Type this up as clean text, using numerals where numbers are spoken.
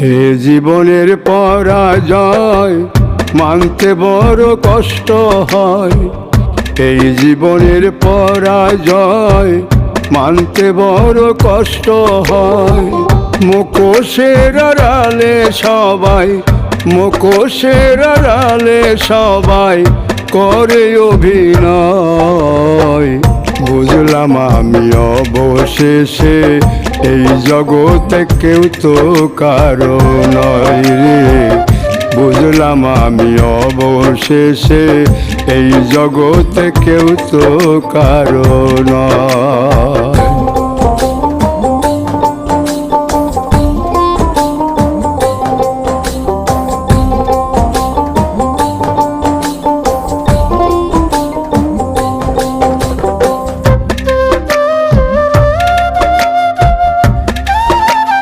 এ জীবনের পরাজয় মানতে বড় কষ্ট হয়। এই জীবনের পরাজয় মানতে বড় কষ্ট হয়। মুখোশের আড়ালে সবাই, মুখোশের আড়ালে সবাই করে অভিনয়। বুঝলাম আমি অবশেষে এই জগতে কেউ তো কারো নয় রে। বুঝলাম আমি অবশেষে এই জগতে কেউ তো কারো নয়।